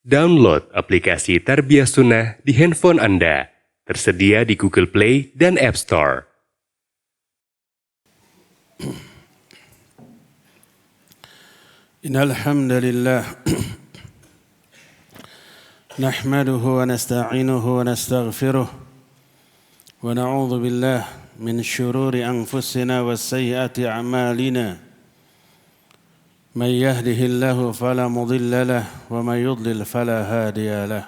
Download aplikasi Tarbiyah Sunnah di handphone Anda. Tersedia di Google Play dan App Store. Innal hamdalillah nahmaduhu wa nasta'inuhu wa nastaghfiruh wa na'udzu billah min shururi anfusina wa sayyiati a'malina. من يهده الله فلا مضل له ومن يضلل فلا هادي له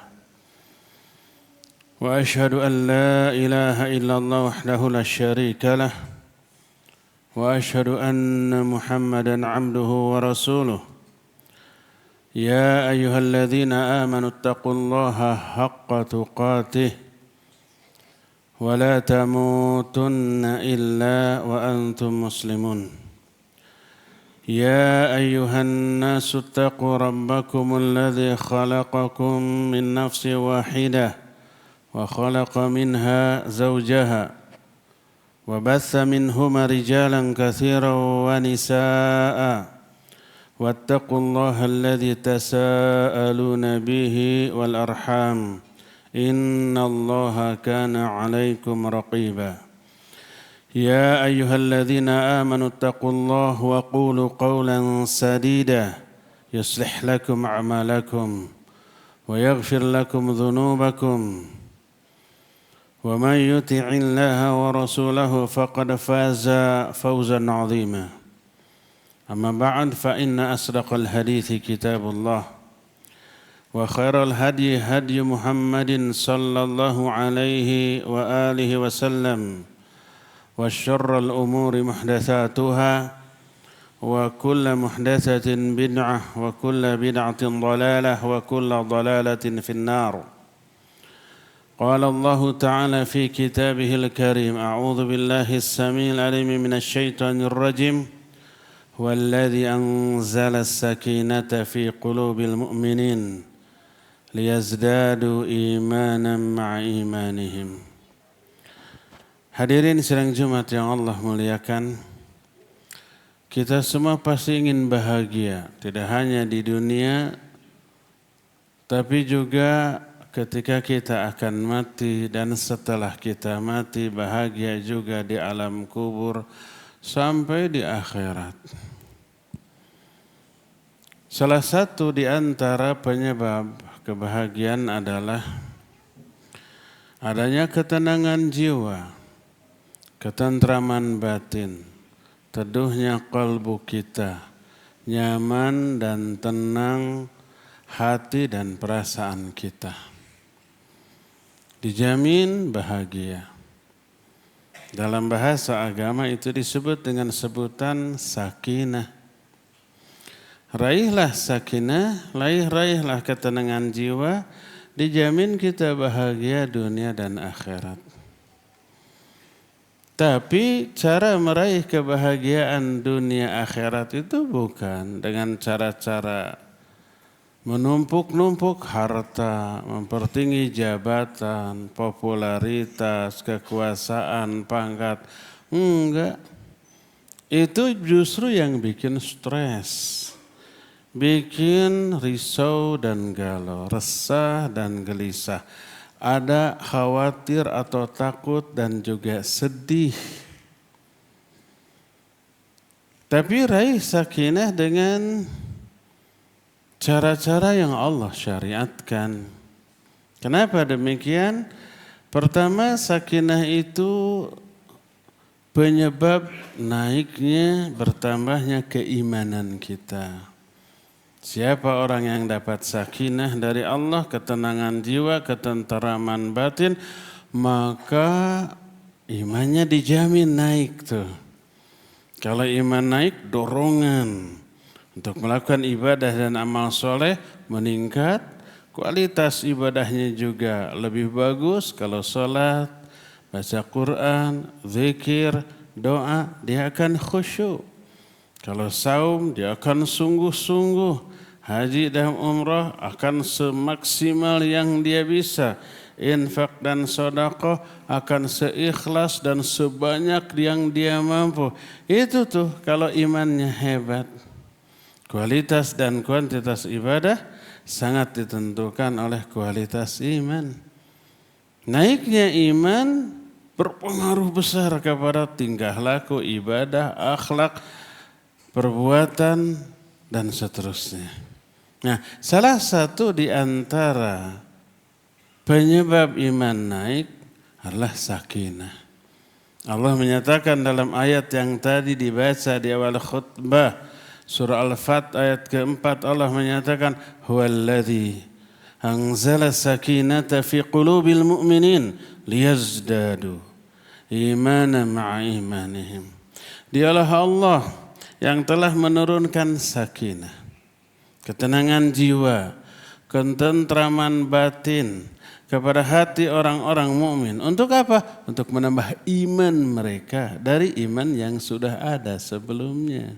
وأشهد أن لا إله إلا الله وحده لا شريك له وأشهد أن محمدا عبده ورسوله يا أيها الذين آمنوا اتقوا الله حق تقاته ولا تموتن إلا وأنتم مسلمون يا أيها الناس اتقوا ربكم الذي خلقكم من نفس واحدة وخلق منها زوجها وبث منهما رجالا كثيرا ونساء واتقوا الله الذي تساءلون به والأرحام إن الله كان عليكم رقيبا يا أيها الذين آمنوا اتقوا الله وقولوا قولا سديدا يصلح لكم أعمالكم ويغفر لكم ذنوبكم ومن يطع الله ورسوله فقد فاز فوزا عظيما أما بعد فإن أصدق الحديث كتاب الله وخير الهدي هدي محمد صلى الله عليه وآله وسلم وشر الأمور محدثاتها وكل محدثة بدعة وكل بدعة ضلالة وكل ضلالة في النار قال الله تعالى في كتابه الكريم أعوذ بالله السميع العليم من الشيطان الرجيم والذي أنزل السكينة في قلوب المؤمنين ليزدادوا إيمانا مع إيمانهم. Hadirin sidang Jumat yang Allah muliakan, kita semua pasti ingin bahagia, tidak hanya di dunia, tapi juga ketika kita akan mati dan setelah kita mati, bahagia juga di alam kubur sampai di akhirat. Salah satu di antara penyebab kebahagiaan adalah adanya ketenangan jiwa, ketentraman batin, teduhnya kalbu kita, nyaman dan tenang hati dan perasaan kita. Dijamin bahagia. Dalam bahasa agama itu disebut dengan sebutan sakinah. Raihlah sakinah, raihlah ketenangan jiwa, dijamin kita bahagia dunia dan akhirat. Tapi cara meraih kebahagiaan dunia akhirat itu bukan dengan cara-cara menumpuk-numpuk harta, mempertinggi jabatan, popularitas, kekuasaan, pangkat. Enggak. Itu justru yang bikin stres, bikin risau dan galau, resah dan gelisah. Ada khawatir atau takut dan juga sedih. Tapi raih sakinah dengan cara-cara yang Allah syariatkan. Kenapa demikian? Pertama, sakinah itu penyebab naiknya, bertambahnya keimanan kita. Siapa orang yang dapat sakinah dari Allah, ketenangan jiwa, ketenteraman batin, maka imannya dijamin naik tuh. Kalau iman naik, dorongan untuk melakukan ibadah dan amal soleh meningkat, kualitas ibadahnya juga lebih bagus. Kalau sholat, baca Quran, zikir, doa, dia akan khusyuk. Kalau saum, dia akan sungguh-sungguh. Haji dan umrah akan semaksimal yang dia bisa. Infak dan sedekah akan seikhlas dan sebanyak yang dia mampu. Itu tuh kalau imannya hebat. Kualitas dan kuantitas ibadah sangat ditentukan oleh kualitas iman. Naiknya iman berpengaruh besar kepada tingkah laku, ibadah, akhlak, perbuatan, dan seterusnya. Nah, salah satu di antara penyebab iman naik adalah sakinah. Allah menyatakan dalam ayat yang tadi dibaca di awal khutbah, surah Al-Fat ayat keempat, Allah menyatakan huwallazi anzala sakinata fi qulubil mu'minin liyazdadu imanan ma'a imanihim. Dialah Allah yang telah menurunkan sakinah, ketenangan jiwa, ketentraman batin kepada hati orang-orang mukmin. Untuk apa? Untuk menambah iman mereka dari iman yang sudah ada sebelumnya.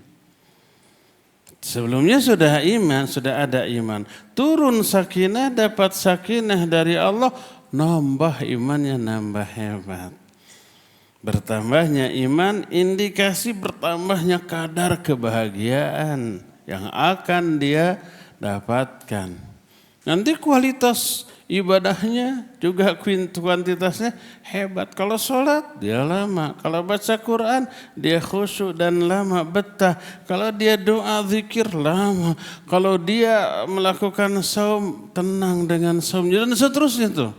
Sebelumnya sudah iman, sudah ada iman. Turun sakinah, dapat sakinah dari Allah, nambah imannya, nambah hebat. Bertambahnya iman indikasi bertambahnya kadar kebahagiaan yang akan dia dapatkan. Nanti kualitas ibadahnya juga kuantitasnya hebat. Kalau sholat dia lama, kalau baca Quran dia khusyuk dan lama, betah. Kalau dia doa zikir lama, kalau dia melakukan saum tenang dengan saumnya dan seterusnya tuh.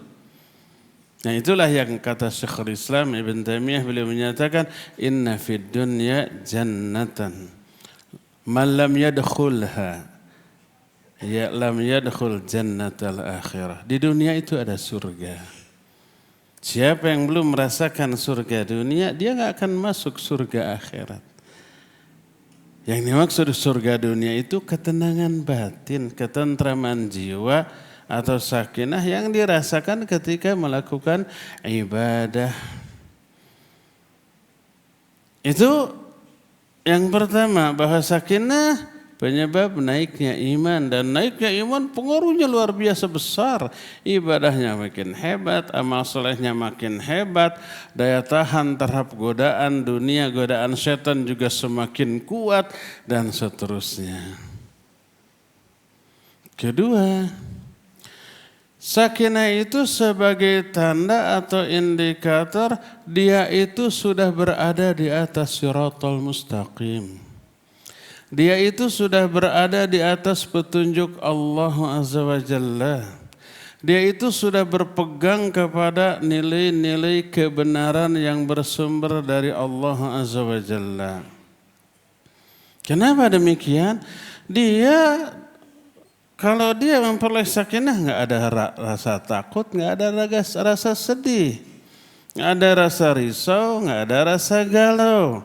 Nah itulah yang kata Syekhul Islam Ibn Taimiyah, beliau menyatakan inna fid dunya jannatan man lam yadkhulha ya lam yadkhul jannatal akhirah. Di dunia itu ada surga. Siapa yang belum merasakan surga dunia, dia enggak akan masuk surga akhirat. Yang dimaksud surga dunia itu ketenangan batin, ketentraman jiwa atau sakinah yang dirasakan ketika melakukan ibadah. Itu yang pertama, bahwa sakinah penyebab naiknya iman, dan naiknya iman pengaruhnya luar biasa besar. Ibadahnya makin hebat, amal solehnya makin hebat, daya tahan terhadap godaan dunia, godaan setan juga semakin kuat, dan seterusnya. Kedua, sakinah itu sebagai tanda atau indikator dia itu sudah berada di atas siratal mustaqim. Dia itu sudah berada di atas petunjuk Allah Azza wa Jalla. Dia itu sudah berpegang kepada nilai-nilai kebenaran yang bersumber dari Allah Azza wa Jalla. Kenapa demikian? Kalau dia memperoleh sakinah, nggak ada rasa takut, nggak ada rasa sedih, nggak ada rasa risau, nggak ada rasa galau,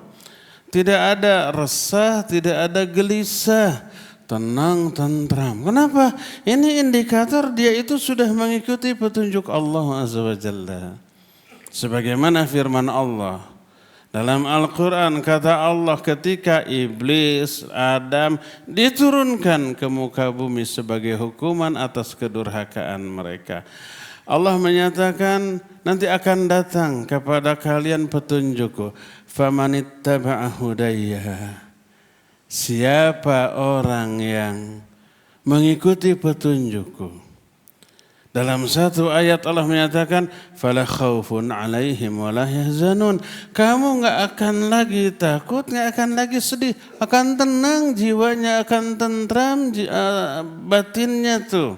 tidak ada resah, tidak ada gelisah, tenang, tentram. Kenapa? Ini indikator dia itu sudah mengikuti petunjuk Allah Azza wa Jalla. Sebagaimana firman Allah dalam Al-Quran, kata Allah ketika iblis, Adam diturunkan ke muka bumi sebagai hukuman atas kedurhakaan mereka. Allah menyatakan nanti akan datang kepada kalian petunjukku. Famanittaba'a hudayya. Siapa orang yang mengikuti petunjukku. Dalam satu ayat Allah menyatakan fala khaufun 'alaihim wa la yahzanun. Kamu enggak akan lagi takut, enggak akan lagi sedih, akan tenang jiwanya, akan tentram batinnya tuh.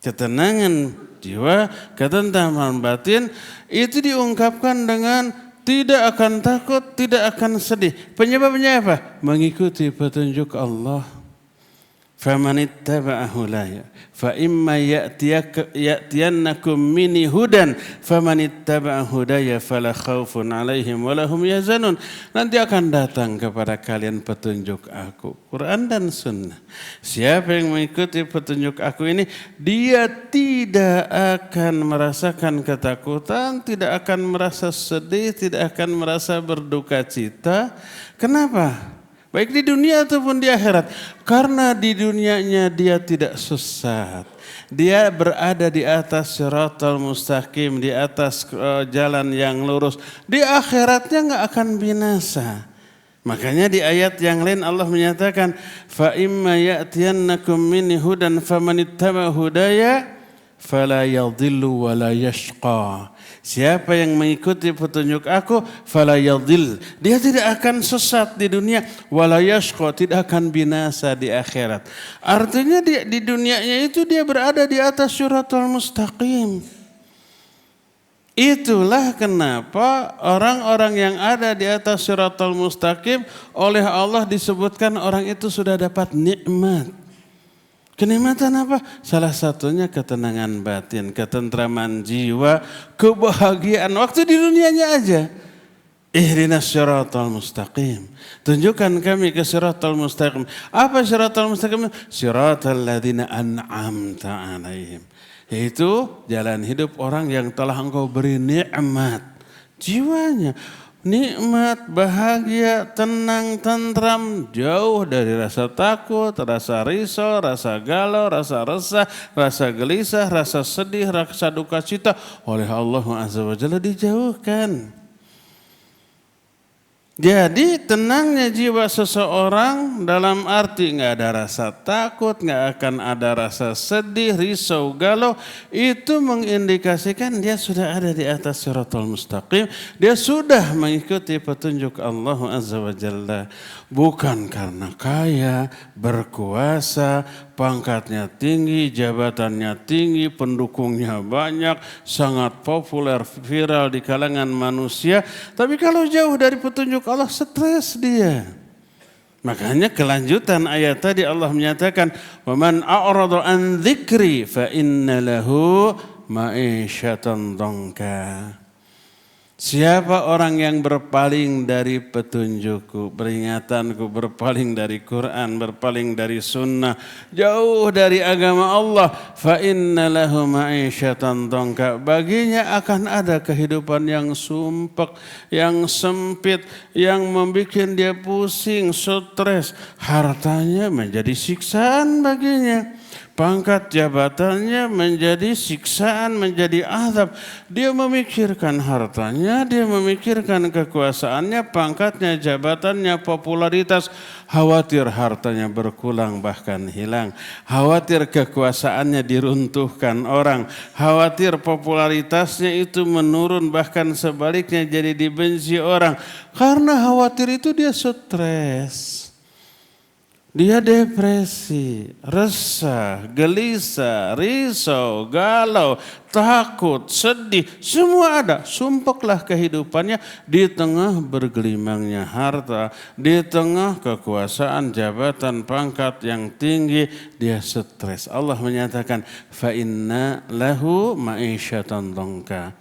Ketenangan jiwa, ketentraman batin itu diungkapkan dengan tidak akan takut, tidak akan sedih. Penyebabnya apa? Mengikuti petunjuk Allah. Famanittaba'a hudaya fa imma ya'tiyannakum minni hudan famanittaba'a hudaya fala khaufun 'alaihim wa lahum yahzanun. Nanti akan datang kepada kalian petunjuk aku, Quran dan Sunnah. Siapa yang mengikuti petunjuk aku ini, dia tidak akan merasakan ketakutan, tidak akan merasa sedih, tidak akan merasa berduka cita. Kenapa? Baik di dunia ataupun di akhirat. Karena di dunianya dia tidak sesat. Dia berada di atas siratal mustaqim, di atas jalan yang lurus. Di akhiratnya enggak akan binasa. Makanya di ayat yang lain Allah menyatakan fa imma ya'tiyannakum minni hudan famanittaba hudaya fala yadhillu wala yashqa. Siapa yang mengikuti petunjuk aku fala yadhill, dia tidak akan sesat di dunia, wala yashqa, tidak akan binasa di akhirat. Artinya di dunianya itu dia berada di atas siratal mustaqim. Itulah kenapa orang-orang yang ada di atas siratal mustaqim oleh Allah disebutkan orang itu sudah dapat nikmat. Kenikmatan apa? Salah satunya ketenangan batin, ketentraman jiwa, kebahagiaan waktu di dunianya aja. Ihdinas siratal mustaqim. Tunjukkan kami ke siratal mustaqim. Apa siratal mustaqim? Siratal ladzina an'amta 'alaihim. Yaitu jalan hidup orang yang telah engkau beri nikmat jiwanya. Nikmat, bahagia, tenang, tentram, jauh dari rasa takut, rasa risau, rasa galau, rasa resah, rasa gelisah, rasa sedih, rasa duka cita oleh Allah Azza wa Jalla dijauhkan. Jadi tenangnya jiwa seseorang dalam arti nggak ada rasa takut, nggak akan ada rasa sedih, risau, galau, itu mengindikasikan dia sudah ada di atas siratal mustaqim, dia sudah mengikuti petunjuk Allah Azza wa Jalla. Bukan karena kaya, berkuasa, pangkatnya tinggi, jabatannya tinggi, pendukungnya banyak, sangat populer, viral di kalangan manusia. Tapi kalau jauh dari petunjuk Allah, stres dia. Makanya kelanjutan ayat tadi Allah menyatakan, وَمَنْ أَعْرَضَ عَنْ ذِكْرِ فَإِنَّ لَهُ مَعِيشَةً ضَنْكًا. Siapa orang yang berpaling dari petunjukku, peringatanku, berpaling dari Quran, berpaling dari sunnah, jauh dari agama Allah, fa inna lahu ma'isyatan dhanka, baginya akan ada kehidupan yang sumpek, yang sempit, yang membuat dia pusing, stres, hartanya menjadi siksaan baginya. Pangkat jabatannya menjadi siksaan, menjadi azab. Dia memikirkan hartanya, dia memikirkan kekuasaannya, pangkatnya, jabatannya, popularitas. Khawatir hartanya berkurang bahkan hilang. Khawatir kekuasaannya diruntuhkan orang. Khawatir popularitasnya itu menurun bahkan sebaliknya jadi dibenci orang. Karena khawatir itu dia stres. Dia depresi, resah, gelisah, risau, galau, takut, sedih, semua ada. Sumpeklah kehidupannya di tengah bergelimangnya harta, di tengah kekuasaan, jabatan, pangkat yang tinggi, dia stres. Allah menyatakan, fa inna lahu ma'isyatan dhanka.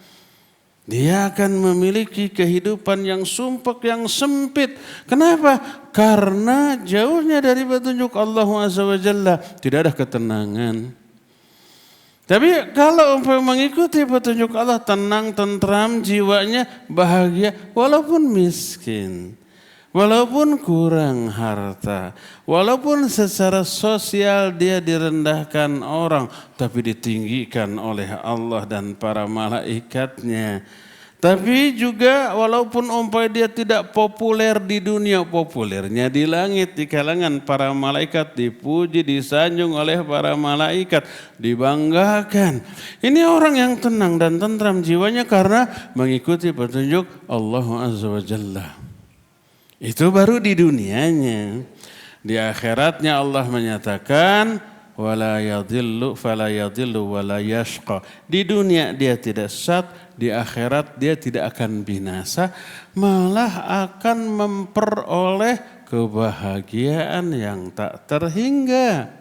Dia akan memiliki kehidupan yang sumpek, yang sempit. Kenapa? Karena jauhnya dari petunjuk Allah Azza wa Jalla. Tidak ada ketenangan. Tapi kalau mengikuti petunjuk Allah, tenang, tentram, jiwanya bahagia. Walaupun miskin, walaupun kurang harta, walaupun secara sosial dia direndahkan orang, tapi ditinggikan oleh Allah dan para malaikatnya. Tapi juga walaupun umpamanya dia tidak populer di dunia, populernya di langit, di kalangan para malaikat, dipuji, disanjung oleh para malaikat, dibanggakan. Ini orang yang tenang dan tentram jiwanya karena mengikuti petunjuk Allah Azza wa Jalla. Itu baru di dunianya. Di akhiratnya Allah menyatakan wala yadhillu fala yadhillu wala yashqa. Di dunia dia tidak sesat, di akhirat dia tidak akan binasa, malah akan memperoleh kebahagiaan yang tak terhingga.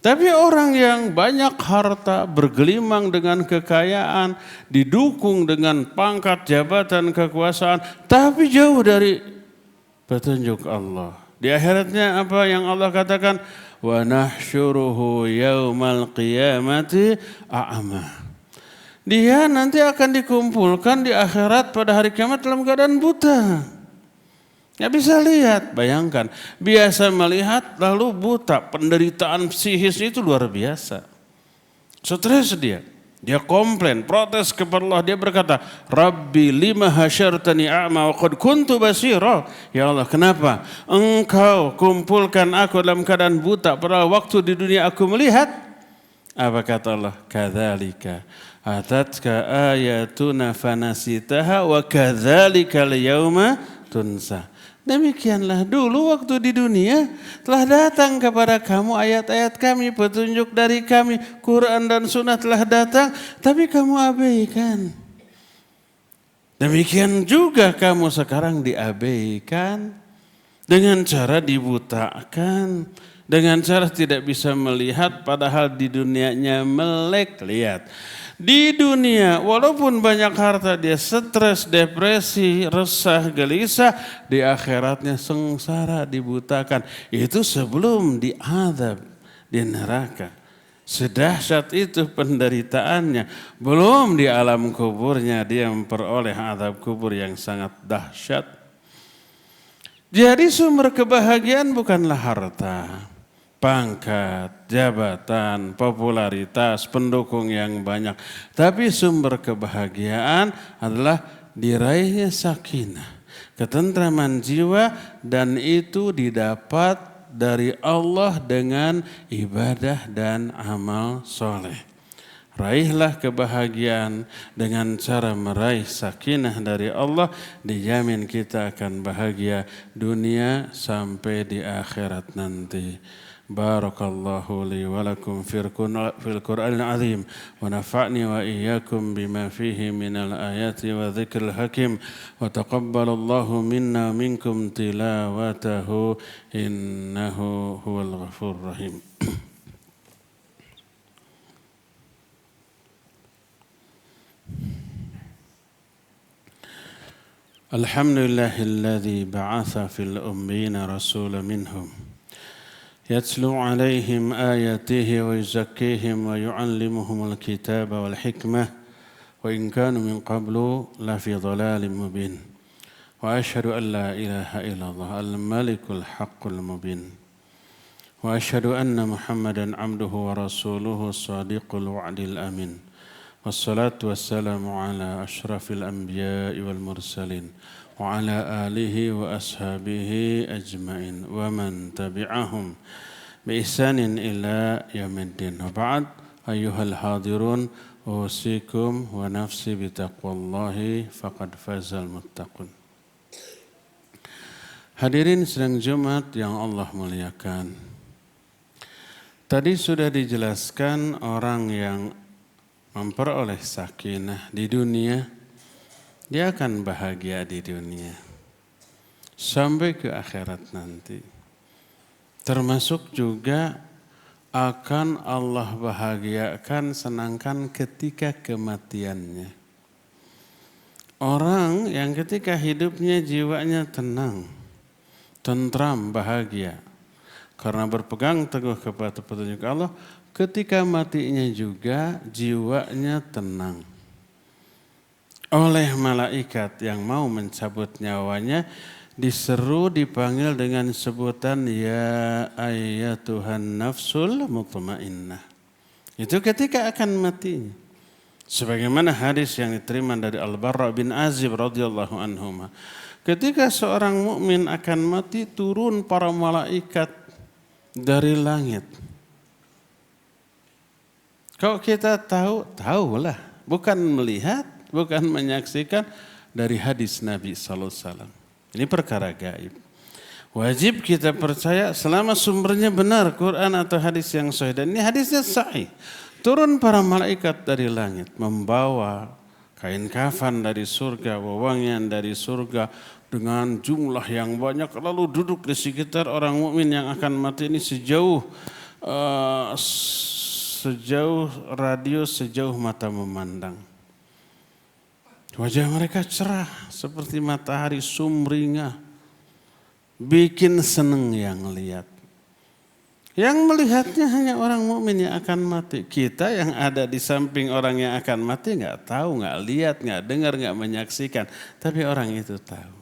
Tapi orang yang banyak harta, bergelimang dengan kekayaan, didukung dengan pangkat, jabatan, kekuasaan, tapi jauh dari petunjuk Allah. Di akhiratnya apa yang Allah katakan? Wa nahsyuruhu yaumal qiyamati a'ma. Dia nanti akan dikumpulkan di akhirat pada hari kiamat dalam keadaan buta. Nggak bisa lihat, bayangkan. Biasa melihat lalu buta, penderitaan psikis itu luar biasa. Stres dia. Dia komplain, protes kepada Allah. Dia berkata, Rabbi lima hasyartani a'ma wa qad kuntu basira. Ya Allah, kenapa Engkau kumpulkan aku dalam keadaan buta padahal waktu di dunia aku melihat? Apa kata Allah? Kadzalika atatka ayatuna fanasitaha wa kadzalika al-yauma tunsa. Demikianlah dulu waktu di dunia telah datang kepada kamu ayat-ayat kami, petunjuk dari kami, Quran dan Sunnah telah datang, tapi kamu abaikan. Demikian juga kamu sekarang diabaikan dengan cara dibutakan, dengan cara tidak bisa melihat padahal di dunianya melek. Lihat. Di dunia walaupun banyak harta dia stres, depresi, resah, gelisah. Di akhiratnya sengsara, dibutakan. Itu sebelum diazab di neraka. Sedahsyat itu penderitaannya. Belum di alam kuburnya dia memperoleh azab kubur yang sangat dahsyat. Jadi sumber kebahagiaan bukanlah harta, pangkat, jabatan, popularitas, pendukung yang banyak. Tapi sumber kebahagiaan adalah diraihnya sakinah, ketentraman jiwa, dan itu didapat dari Allah dengan ibadah dan amal soleh. Raihlah kebahagiaan dengan cara meraih sakinah dari Allah, dijamin kita akan bahagia dunia sampai di akhirat nanti. Barakallahu li wa lakum fil Qur'anil azim wa nafa'ni wa iyyakum bima fihi minal ayati wa dzikril hakim wa taqabbalallahu minna minkum tilawatahu innahu huwal ghafurur rahim. Alhamdulillahilladzi ba'atha fil ummiyina rasulan minhum yatlu 'alaihim ayatihi wa yuzakkihim wa yu'allimuhumul kitaba wal hikmah wa in kanu min qablu lafi dhalalin mubin. Wa asyhadu an la ilaha illallah al-malikul haqqul mubin. Wa asyhadu anna Muhammadan 'abduhu wa rasuluhu shadiqul wa'dil amin. Wassalatu wassalamu ala ashrafil anbiya'i wal mursalin wa ala alihi wa ashabihi ajma'in wa man tabi'ahum bi ihsanin ila yaumiddin. Wa ba'd, ayyuhal hadirun, usikum wa nafsi bitaqwallahi faqad fazal muttaqun. Hadirin sidang Jumat yang Allah muliakan. Tadi sudah dijelaskan orang yang memperoleh sakinah di dunia, dia akan bahagia di dunia sampai ke akhirat nanti. Termasuk juga akan Allah bahagiakan, senangkan ketika kematiannya. Orang yang ketika hidupnya jiwanya tenang, tentram, bahagia karena berpegang teguh kepada petunjuk Allah, ketika matinya juga jiwanya tenang. Oleh malaikat yang mau mencabut nyawanya diseru, dipanggil dengan sebutan ya ayyatuhan nafsul mutmainnah. Itu ketika akan matinya. Sebagaimana hadis yang diterima dari Al-Barra bin Azib radhiyallahu anhuma. Ketika seorang mukmin akan mati, turun para malaikat dari langit. Kalau kita tahulah, bukan melihat, bukan menyaksikan, dari hadis Nabi SAW. Ini perkara gaib. Wajib kita percaya selama sumbernya benar, Quran atau hadis yang sahih. Dan ini hadisnya sahih. Turun para malaikat dari langit, membawa kain kafan dari surga, wewangian dari surga, dengan jumlah yang banyak. Lalu duduk di sekitar orang mukmin yang akan mati ini sejauh radius, sejauh mata memandang. Wajah mereka cerah seperti matahari sumringah, bikin seneng yang lihat. Yang melihatnya hanya orang mukmin yang akan mati. Kita yang ada di samping orang yang akan mati nggak tahu, nggak lihat, nggak dengar, nggak menyaksikan. Tapi orang itu tahu.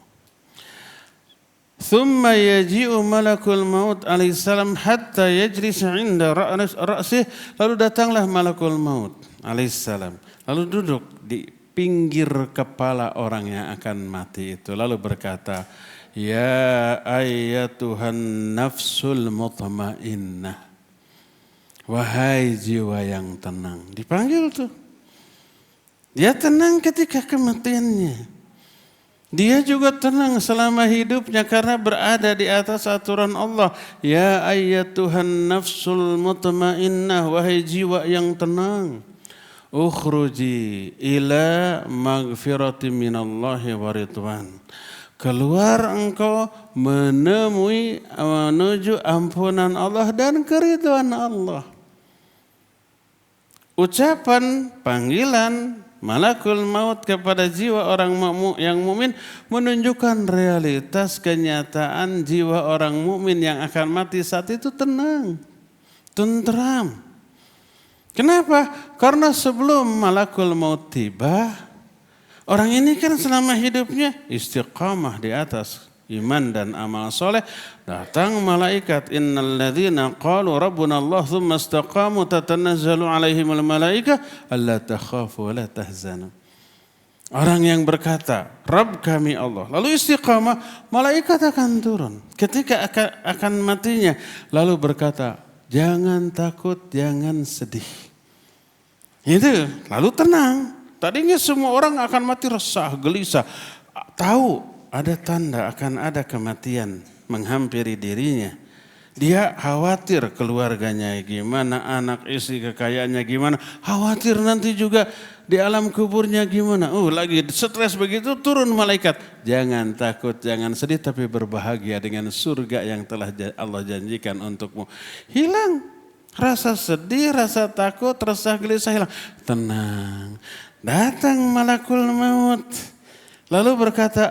Thumma yaji'u malakul maut alaihissalam hatta yajlis 'inda ra'sih. Lalu datanglah malakul maut. alaihissalam. Lalu duduk di pinggir kepala orang yang akan mati itu. Lalu berkata, ya ayyatuhan nafsul mutmainnah. Wahai jiwa yang tenang. Dipanggil tuh. Dia tenang ketika kematiannya. Dia juga tenang selama hidupnya karena berada di atas aturan Allah. Ya ayyatuhan nafsul mutmainnah, wahai jiwa yang tenang. Ukhruji ila maghfirati minallahi wa ridwan. Keluar engkau menuju ampunan Allah dan keridhaan Allah. Ucapan panggilan malakul maut kepada jiwa orang yang mukmin menunjukkan realitas kenyataan jiwa orang mukmin yang akan mati saat itu tenang, tentram. Kenapa? Karena sebelum malakul maut tiba, orang ini kan selama hidupnya istiqamah di atas iman dan amal soleh. Datang malaikat, innal ladzina qalu rabbuna Allah thumma istaqamu tatanazzalu alaihimul malaika alla takhafu wa la tahzanu. Orang yang berkata, Rabb kami Allah, lalu istiqamah, malaikat akan turun ketika akan matinya, lalu berkata, jangan takut, jangan sedih. Itu, lalu tenang. Tadinya semua orang akan mati resah, gelisah, tahu ada tanda akan ada kematian menghampiri dirinya. Dia khawatir keluarganya gimana, anak istri kekayaannya gimana, khawatir nanti juga di alam kuburnya gimana. Lagi stres begitu turun malaikat. Jangan takut, jangan sedih, tapi berbahagia dengan surga yang telah Allah janjikan untukmu. Hilang rasa sedih, rasa takut, rasa gelisah hilang. Tenang. Datang malakul maut. Lalu berkata,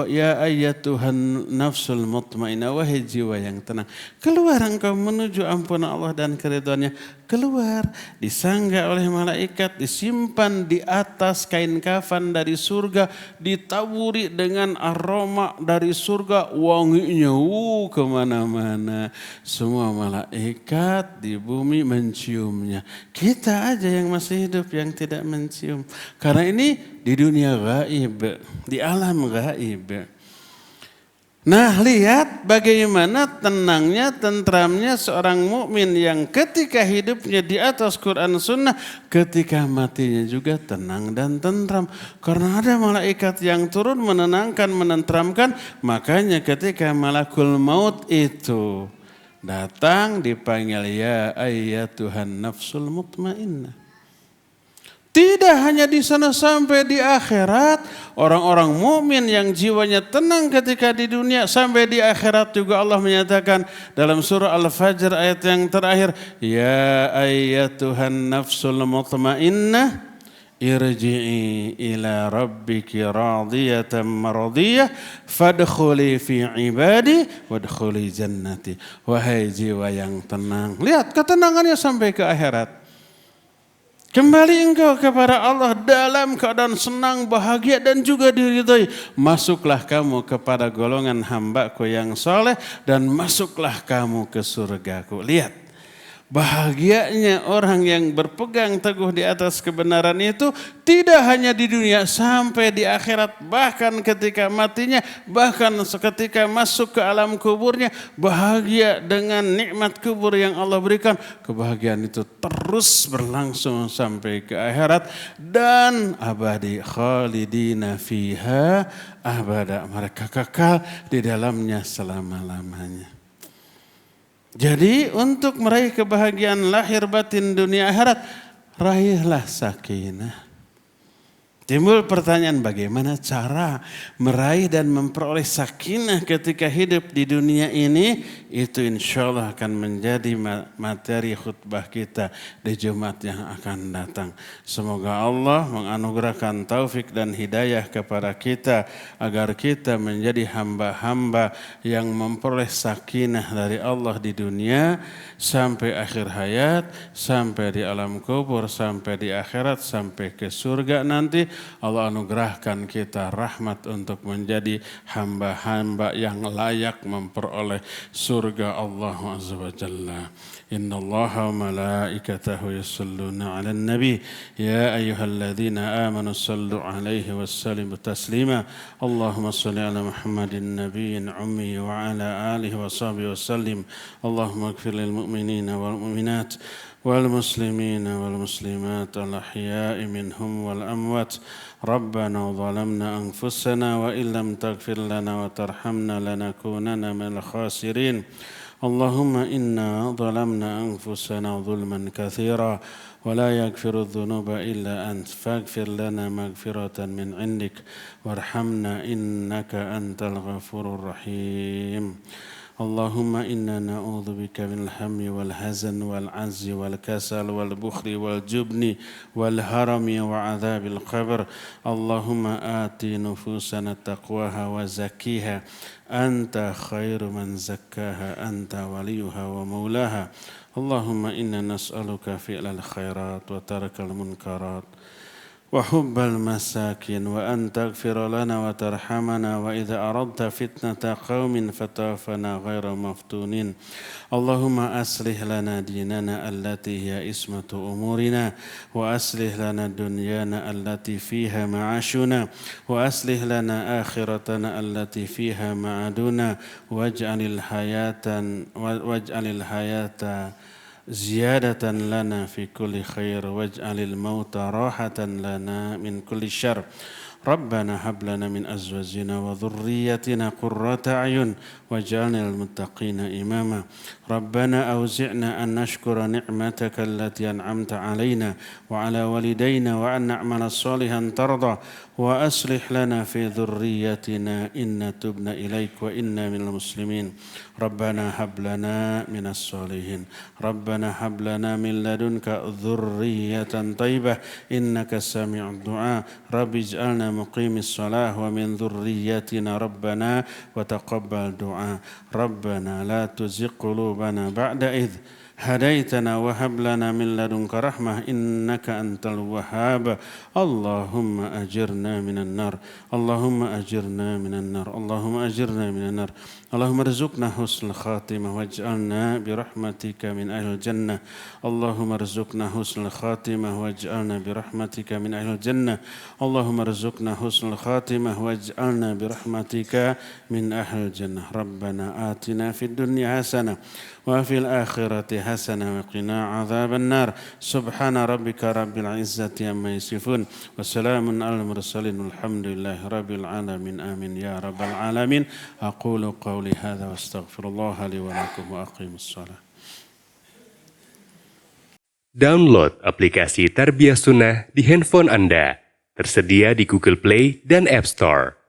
ya ayyatuhan nafsul mutmainnah, wahai jiwa yang tenang. Keluar engkau menuju ampunan Allah dan keridhaannya. Keluar, disanggah oleh malaikat, disimpan di atas kain kafan dari surga, ditaburi dengan aroma dari surga, wanginya kemana-mana. Semua malaikat di bumi menciumnya. Kita aja yang masih hidup yang tidak mencium. Karena ini di dunia gaib, di alam gaib. Nah, lihat bagaimana tenangnya, tentramnya seorang mukmin yang ketika hidupnya di atas Quran Sunnah, ketika matinya juga tenang dan tentram. Karena ada malaikat yang turun menenangkan, menentramkan. Makanya ketika malakul maut itu datang dipanggil, ya ayyatuhan nafsul mutmainnah. Tidak hanya di sana, sampai di akhirat orang-orang mukmin yang jiwanya tenang ketika di dunia, sampai di akhirat juga Allah menyatakan dalam surah Al-Fajr ayat yang terakhir, ya ayyatuhan nafsul mutmainnah irji'i ila rabbiki radiyatan maradiyah fadkhuli fi ibadi wadkhuli jannati. Wahai jiwa yang tenang, lihat ketenangannya sampai ke akhirat. Kembali engkau kepada Allah dalam keadaan senang, bahagia dan juga diridhai. Masuklah kamu kepada golongan hamba-Ku yang saleh dan masuklah kamu ke surga-Ku. Lihat. Bahagianya orang yang berpegang teguh di atas kebenaran itu tidak hanya di dunia, sampai di akhirat, bahkan ketika matinya, bahkan ketika masuk ke alam kuburnya, bahagia dengan nikmat kubur yang Allah berikan. Kebahagiaan itu terus berlangsung sampai ke akhirat dan abadi, khalidina fiha abada, mereka kekal di dalamnya selama-lamanya. Jadi untuk meraih kebahagiaan lahir batin dunia akhirat, raihlah sakinah. Timbul pertanyaan, bagaimana cara meraih dan memperoleh sakinah ketika hidup di dunia ini? Itu insya Allah akan menjadi materi khutbah kita di Jumat yang akan datang. Semoga Allah menganugerahkan taufik dan hidayah kepada kita agar kita menjadi hamba-hamba yang memperoleh sakinah dari Allah di dunia sampai akhir hayat, sampai di alam kubur, sampai di akhirat, sampai ke surga nanti. Allah anugerahkan kita rahmat untuk menjadi hamba-hamba yang layak memperoleh surga Allah Azza wa Jalla. Inna Allah wa malaikatahu yusalluna ala nabi ya ayyuhalladzina amanu sallu alaihi wassallimu taslima. Allahumma salli ala Muhammadin nabiyyin ummi wa ala alihi wa sahbihi wasallim. Allahumma ighfir lil mu'minina wal mu'minat والمسلمين والمسلمات الأحياء منهم والأموات ربنا ظلمنا أنفسنا وإن لم تغفر لنا وترحمنا لنكونن من الخاسرين اللهم إنا ظلمنا أنفسنا ظلما كثيرا ولا يغفر الذنوب إلا أنت فاغفر لنا مغفرة من عندك وارحمنا إنك أنت الغفور الرحيم اللهم إنا نعوذ بك من الهم والحزن والعجز والكسل والبخل والجبن والهرم وعذاب القبر اللهم آت نفوسنا تقواها وزكيها أنت خير من زكاها أنت وليها ومولاها اللهم إنا نسألك فعل الخيرات وترك المنكرات وحب المساكين وأن تغفر لنا وترحمنا وإذا أردت فتنة قوم فتوفنا غير مفتونين اللهم أصلح لنا ديننا التي هي عصمة أمورنا وأصلح لنا دنيانا التي فيها معاشنا وأصلح لنا آخرتنا التي فيها معادنا واجعل الحياة زيادة لنا في كل خير واجعل الموت راحة لنا من كل شر ربنا هب لنا من أزواجنا وذريتنا قرة أعين واجعلنا للمتقين إماما ربنا أوزعنا أن نشكر نعمتك التي أنعمت علينا وعلى والدينا وأن نعمل صالحا ترضى وأصلح لنا في ذريتنا إنا تبنا إليك وإنا من المسلمين ربنا هب لنا من الصالحين ربنا هب لنا من لدنك ذرية طيبة إنك سميع الدعاء رب اجعلنا مقيم الصلاة ومن ذريتنا ربنا وتقبل دعاء ربنا لا تزغ قلوبنا بعد إذ هديتنا وهب لنا من لدنك رحمة إنك أنت الوهاب اللهم أجرنا من النار اللهم أجرنا من النار اللهم أجرنا من النار اللهم ارزقنا حسن الخاتمة واجعلنا برحمتك من أهل الجنة اللهم ارزقنا حسن الخاتمة واجعلنا برحمتك من أهل الجنة اللهم ارزقنا حسن الخاتمة واجعلنا برحمتك من أهل الجنة ربنا آتنا في الدنيا حسنة وفي الآخرة حسنة وقنا عذاب النار سبحان ربك رب العزة عما يصفون وسلام على المرسلين والحمد لله رب العالمين آمين يا رب العالمين أقول قولي هذا واستغفر الله لي ولكم وأقيم الصلاة. Download aplikasi Tarbiyah Sunnah di handphone Anda. Tersedia di Google Play dan App Store.